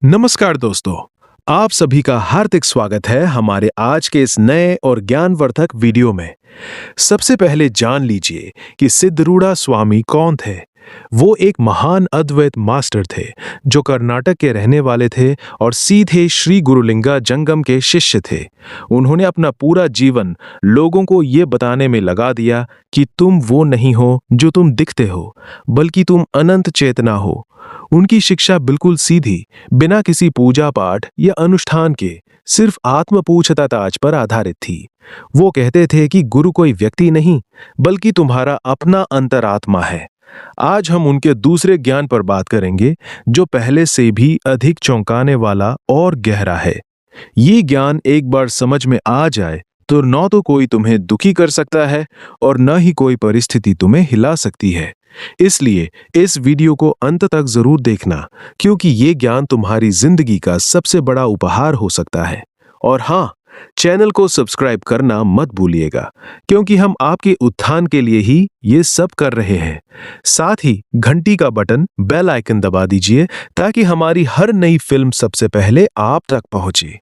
नमस्कार दोस्तों, आप सभी का हार्दिक स्वागत है हमारे आज के इस नए और ज्ञानवर्धक वीडियो में। सबसे पहले जान लीजिए कि सिद्धरूढ़ा स्वामी कौन थे। वो एक महान अद्वैत मास्टर थे जो कर्नाटक के रहने वाले थे और सीधे श्री गुरुलिंगा जंगम के शिष्य थे। उन्होंने अपना पूरा जीवन लोगों को ये बताने में लगा दिया कि तुम वो नहीं हो जो तुम दिखते हो, बल्कि तुम अनंत चेतना हो। उनकी शिक्षा बिल्कुल सीधी, बिना किसी पूजा पाठ या अनुष्ठान के, सिर्फ आत्म पूछताछ पर आधारित थी। वो कहते थे कि गुरु कोई व्यक्ति नहीं, बल्कि तुम्हारा अपना अंतरात्मा है। आज हम उनके दूसरे ज्ञान पर बात करेंगे, जो पहले से भी अधिक चौंकाने वाला और गहरा है। ये ज्ञान एक बार समझ में आ जाए तो न तो कोई तुम्हें दुखी कर सकता है और न ही कोई परिस्थिति तुम्हें हिला सकती है। इसलिए इस वीडियो को अंत तक जरूर देखना, क्योंकि ये ज्ञान तुम्हारी जिंदगी का सबसे बड़ा उपहार हो सकता है। और हाँ, चैनल को सब्सक्राइब करना मत भूलिएगा, क्योंकि हम आपके उत्थान के लिए ही ये सब कर रहे हैं। साथ ही घंटी का बटन, बेल आइकन दबा दीजिए ताकि हमारी हर नई फिल्म सबसे पहले आप तक पहुंचे।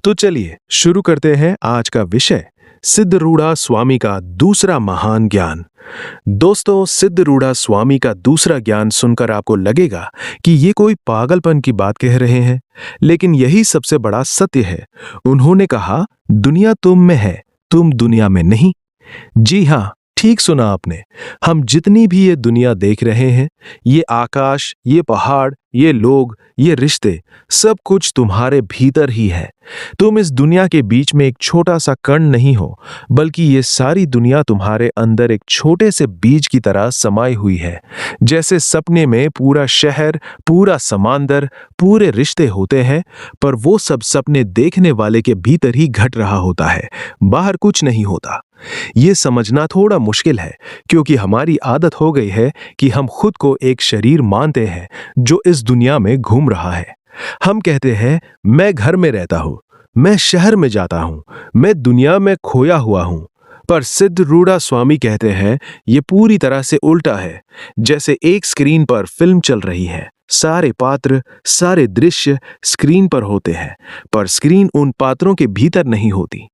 तो चलिए शुरू करते हैं आज का विषय, सिद्धरूढ़ा स्वामी का दूसरा महान ज्ञान। दोस्तों, सिद्धरूढ़ा स्वामी का दूसरा ज्ञान सुनकर आपको लगेगा कि ये कोई पागलपन की बात कह रहे हैं, लेकिन यही सबसे बड़ा सत्य है। उन्होंने कहा, दुनिया तुम में है, तुम दुनिया में नहीं। जी हाँ, ठीक सुना आपने। हम जितनी भी ये दुनिया देख रहे हैं, ये आकाश, ये पहाड़, ये लोग, ये रिश्ते, सब कुछ तुम्हारे भीतर ही है। तुम इस दुनिया के बीच में एक छोटा सा कण नहीं हो, बल्कि ये सारी दुनिया तुम्हारे अंदर एक छोटे से बीज की तरह समाई हुई है। जैसे सपने में पूरा शहर, पूरा समंदर, पूरे रिश्ते होते हैं, पर वो सब सपने देखने वाले के भीतर ही घट रहा होता है, बाहर कुछ नहीं होता। ये समझना थोड़ा मुश्किल है, क्योंकि हमारी आदत हो गई है कि हम खुद को एक शरीर मानते हैं जो इस दुनिया में घूम रहा है। हम कहते हैं, मैं घर में रहता हूं, मैं शहर में जाता हूं, मैं दुनिया में खोया हुआ हूं। पर सिद्धरूढ़ा स्वामी कहते हैं, ये पूरी तरह से उल्टा है। जैसे एक स्क्रीन पर फिल्म चल रही है, सारे पात्र, सारे दृश्य स्क्रीन पर होते हैं, पर स्क्रीन उन पात्रों के भीतर नहीं होती।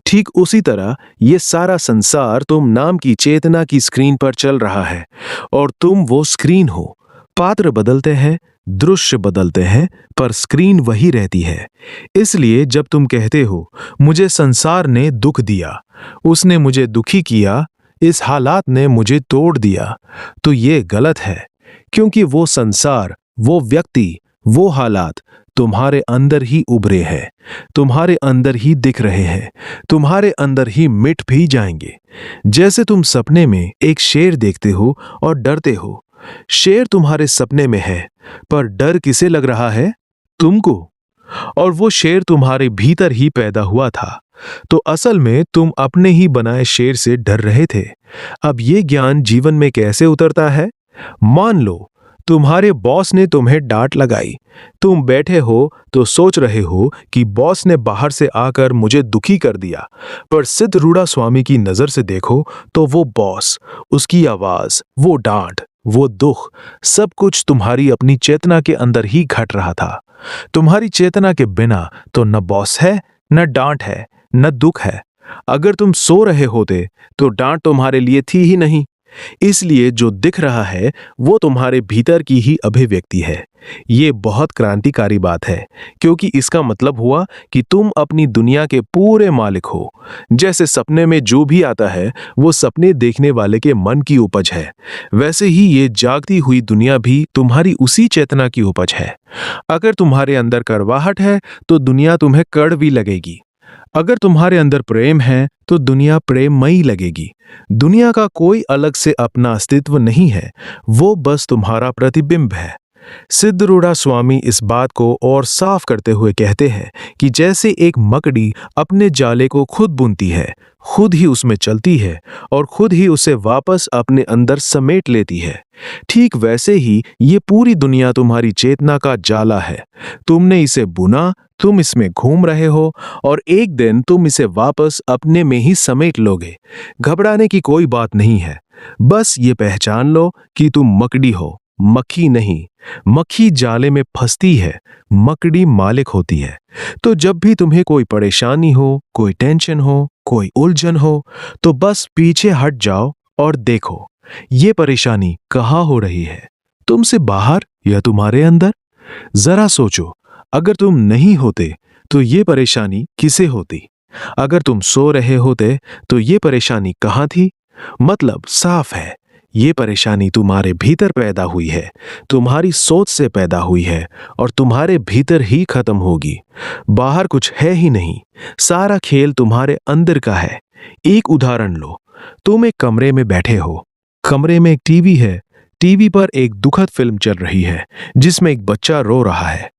ठीक उसी तरह ये सारा संसार तुम नाम की चेतना की स्क्रीन पर चल रहा है, और तुम वो स्क्रीन हो। पात्र बदलते हैं, दृश्य बदलते हैं, पर स्क्रीन वही रहती है। इसलिए जब तुम कहते हो, मुझे संसार ने दुख दिया, उसने मुझे दुखी किया, इस हालात ने मुझे तोड़ दिया, तो ये गलत है। क्योंकि वो संसार, वो व्यक्ति, वो हालात तुम्हारे अंदर ही उभरे हैं, तुम्हारे अंदर ही दिख रहे हैं, तुम्हारे अंदर ही मिट भी जाएंगे। जैसे तुम सपने में एक शेर देखते हो और डरते हो। शेर तुम्हारे सपने में है, पर डर किसे लग रहा है? तुमको। और वो शेर तुम्हारे भीतर ही पैदा हुआ था, तो असल में तुम अपने ही बनाए शेर से डर रहे थे। अब ये ज्ञान जीवन में कैसे उतरता है? मान लो तुम्हारे बॉस ने तुम्हें डांट लगाई। तुम बैठे हो तो सोच रहे हो कि बॉस ने बाहर से आकर मुझे दुखी कर दिया, पर सिद्धरूढ़ा स्वामी की नजर से देखो तो वो बॉस, उसकी आवाज, वो डांट, वो दुख, सब कुछ तुम्हारी अपनी चेतना के अंदर ही घट रहा था। तुम्हारी चेतना के बिना तो न बॉस है, न डांट है, न दुख है। अगर तुम सो रहे होते तो डांट तुम्हारे लिए थी ही नहीं। इसलिए जो दिख रहा है वो तुम्हारे भीतर की ही अभिव्यक्ति है। ये बहुत क्रांतिकारी बात है, क्योंकि इसका मतलब हुआ कि तुम अपनी दुनिया के पूरे मालिक हो। जैसे सपने में जो भी आता है वो सपने देखने वाले के मन की उपज है, वैसे ही ये जागती हुई दुनिया भी तुम्हारी उसी चेतना की उपज है। अगर तुम्हारे अंदर कड़वाहट है तो दुनिया तुम्हें कड़वी लगेगी। अगर तुम्हारे अंदर प्रेम है तो दुनिया प्रेममयी लगेगी। दुनिया का कोई अलग से अपना अस्तित्व नहीं है, वो बस तुम्हारा प्रतिबिंब है। सिद्धरूढ़ा स्वामी इस बात को और साफ करते हुए कहते हैं कि जैसे एक मकड़ी अपने जाले को खुद बुनती है, खुद ही उसमें चलती है और खुद ही उसे वापस अपने अंदर समेट लेती है, ठीक वैसे ही ये पूरी दुनिया तुम्हारी चेतना का जाला है। तुमने इसे बुना, तुम इसमें घूम रहे हो और एक दिन तुम इसे वापस अपने में ही समेट लोगे। घबराने की कोई बात नहीं है, बस ये पहचान लो कि तुम मकड़ी हो, मक्खी नहीं। मक्खी जाले में फंसती है, मकड़ी मालिक होती है। तो जब भी तुम्हें कोई परेशानी हो, कोई टेंशन हो, कोई उलझन हो, तो बस पीछे हट जाओ और देखो ये परेशानी कहाँ हो रही है, तुमसे बाहर या तुम्हारे अंदर। जरा सोचो, अगर तुम नहीं होते तो ये परेशानी किसे होती? अगर तुम सो रहे होते तो ये परेशानी कहाँ थी? मतलब साफ है, ये परेशानी तुम्हारे भीतर पैदा हुई है, तुम्हारी सोच से पैदा हुई है और तुम्हारे भीतर ही खत्म होगी। बाहर कुछ है ही नहीं, सारा खेल तुम्हारे अंदर का है। एक उदाहरण लो, तुम एक कमरे में बैठे हो, कमरे में एक टीवी है, टीवी पर एक दुखद फिल्म चल रही है जिसमें एक बच्चा रो रहा है।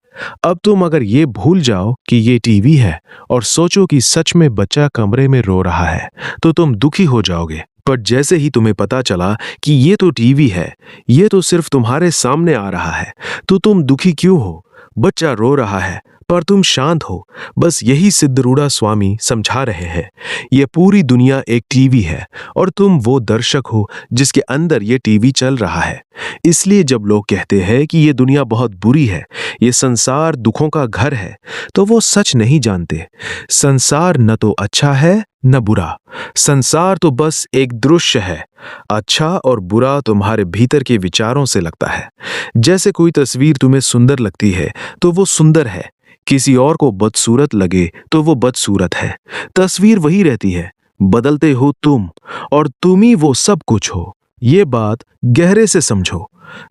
अब तुम अगर ये भूल जाओ कि ये टीवी है और सोचो कि सच में बच्चा कमरे में रो रहा है, तो तुम दुखी हो जाओगे। पर जैसे ही तुम्हें पता चला कि ये तो टीवी है, ये तो सिर्फ तुम्हारे सामने आ रहा है, तो तुम दुखी क्यों हो? बच्चा रो रहा है पर तुम शांत हो। बस यही सिद्धरूढ़ा स्वामी समझा रहे हैं। ये पूरी दुनिया एक टीवी है और तुम वो दर्शक हो जिसके अंदर ये टीवी चल रहा है। इसलिए जब लोग कहते हैं कि ये दुनिया बहुत बुरी है, ये संसार दुखों का घर है, तो वो सच नहीं जानते। संसार न तो अच्छा है न बुरा, संसार तो बस एक दृश्य है। अच्छा और बुरा तुम्हारे भीतर के विचारों से लगता है। जैसे कोई तस्वीर तुम्हें सुंदर लगती है तो वो सुंदर है, किसी और को बदसूरत लगे तो वो बदसूरत है। तस्वीर वही रहती है, बदलते हो तुम, और तुम ही वो सब कुछ हो। ये बात गहरे से समझो।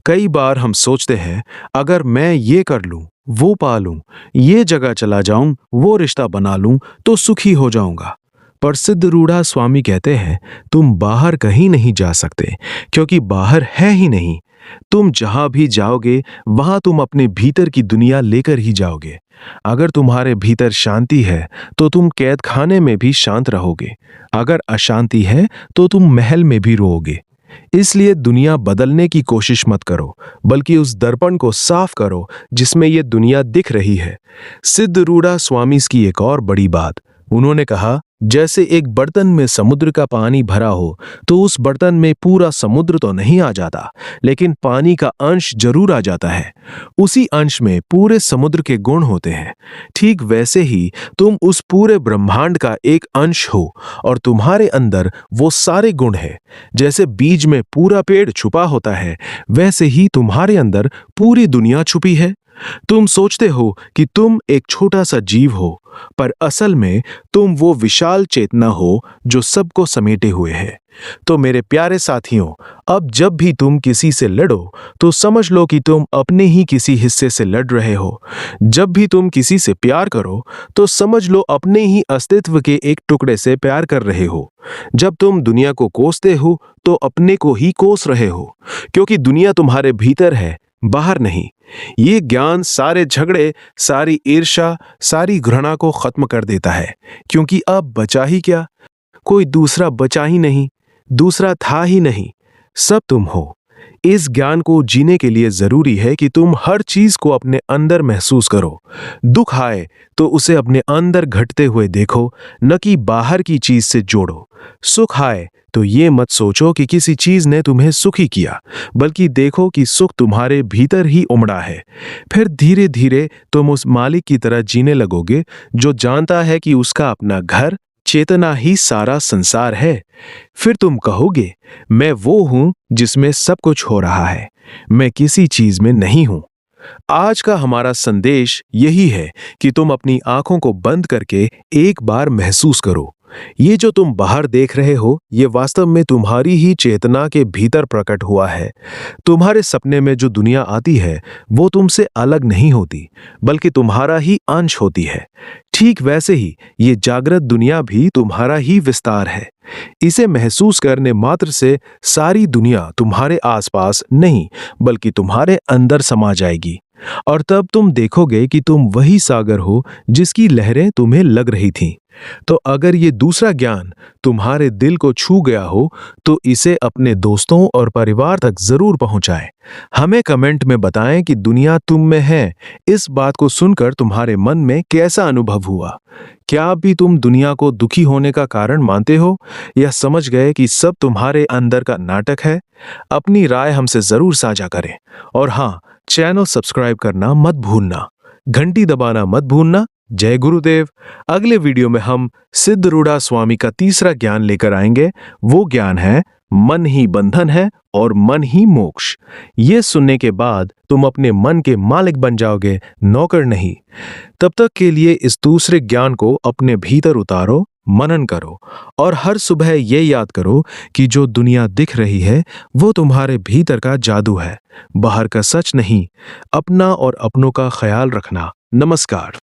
कई बार हम सोचते हैं, अगर मैं ये कर लूं, वो पा लूं, ये जगह चला जाऊं, वो रिश्ता बना लूं, तो सुखी हो जाऊंगा। पर सिद्धरूढ़ा स्वामी कहते हैं, तुम बाहर कहीं नहीं जा सकते, क्योंकि बाहर है ही नहीं। तुम जहां भी जाओगे वहां तुम अपने भीतर की दुनिया लेकर ही जाओगे। अगर तुम्हारे भीतर शांति है तो तुम कैद खाने में भी शांत रहोगे, अगर अशांति है तो तुम महल में भी रोओगे। इसलिए दुनिया बदलने की कोशिश मत करो, बल्कि उस दर्पण को साफ करो जिसमें यह दुनिया दिख रही है। सिद्धरूढ़ा स्वामी की एक और बड़ी बात, उन्होंने कहा, जैसे एक बर्तन में समुद्र का पानी भरा हो तो उस बर्तन में पूरा समुद्र तो नहीं आ जाता, लेकिन पानी का अंश जरूर आ जाता है। उसी अंश में पूरे समुद्र के गुण होते हैं। ठीक वैसे ही तुम उस पूरे ब्रह्मांड का एक अंश हो और तुम्हारे अंदर वो सारे गुण हैं। जैसे बीज में पूरा पेड़ छुपा होता है, वैसे ही तुम्हारे अंदर पूरी दुनिया छुपी है। तुम सोचते हो कि तुम एक छोटा सा जीव हो, पर असल में तुम वो विशाल चेतना हो जो सबको समेटे हुए है। तो मेरे प्यारे साथियों, अब जब भी तुम किसी से लड़ो तो समझ लो कि तुम अपने ही किसी हिस्से से लड़ रहे हो। जब भी तुम किसी से प्यार करो तो समझ लो अपने ही अस्तित्व के एक टुकड़े से प्यार कर रहे हो। जब तुम दुनिया को कोसते हो तो अपने को ही कोस रहे हो, क्योंकि दुनिया तुम्हारे भीतर है, बाहर नहीं। ये ज्ञान सारे झगड़े, सारी ईर्ष्या, सारी घृणा को खत्म कर देता है, क्योंकि अब बचा ही क्या? कोई दूसरा बचा ही नहीं, दूसरा था ही नहीं, सब तुम हो। इस ज्ञान को जीने के लिए जरूरी है कि तुम हर चीज को अपने अंदर महसूस करो। दुख आए तो उसे अपने अंदर घटते हुए देखो, न कि बाहर की चीज से जोड़ो। सुख आए तो ये मत सोचो कि किसी चीज ने तुम्हें सुखी किया, बल्कि देखो कि सुख तुम्हारे भीतर ही उमड़ा है। फिर धीरे धीरे तुम उस मालिक की तरह जीने लगोगे जो जानता है कि उसका अपना घर, चेतना ही सारा संसार है। फिर तुम कहोगे, मैं वो हूं जिसमें सब कुछ हो रहा है, मैं किसी चीज में नहीं हूं। आज का हमारा संदेश यही है कि तुम अपनी आंखों को बंद करके एक बार महसूस करो, ये जो तुम बाहर देख रहे हो, ये वास्तव में तुम्हारी ही चेतना के भीतर प्रकट हुआ है। तुम्हारे सपने में जो दुनिया आती है वो तुमसे अलग नहीं होती, बल्कि तुम्हारा ही अंश होती है। ठीक वैसे ही ये जागृत दुनिया भी तुम्हारा ही विस्तार है। इसे महसूस करने मात्र से सारी दुनिया तुम्हारे आसपास नहीं, बल्कि तुम्हारे अंदर समा जाएगी, और तब तुम देखोगे कि तुम वही सागर हो जिसकी लहरें तुम्हें लग रही थीं। तो अगर ये दूसरा ज्ञान तुम्हारे दिल को छू गया हो तो इसे अपने दोस्तों और परिवार तक जरूर पहुंचाएं। हमें कमेंट में बताएं कि दुनिया तुम में है। इस बात को सुनकर तुम्हारे मन में कैसा अनुभव हुआ? क्या भी तुम दुनिया को दुखी होने का कारण मानते हो या समझ गए कि सब तुम्हारे अंदर का नाटक है? अपनी राय हमसे जरूर साझा करें और हाँ, चैनल सब्सक्राइब करना मत भूलना, घंटी दबाना मत भूलना। जय गुरुदेव। अगले वीडियो में हम सिद्धरूढ़ा स्वामी का तीसरा ज्ञान लेकर आएंगे। वो ज्ञान है मन ही बंधन है और मन ही मोक्ष। ये सुनने के बाद तुम अपने मन के मालिक बन जाओगे, नौकर नहीं। तब तक के लिए इस दूसरे ज्ञान को अपने भीतर उतारो, मनन करो और हर सुबह ये याद करो कि जो दुनिया दिख रही है वो तुम्हारे भीतर का जादू है, बाहर का सच नहीं। अपना और अपनों का ख्याल रखना। नमस्कार।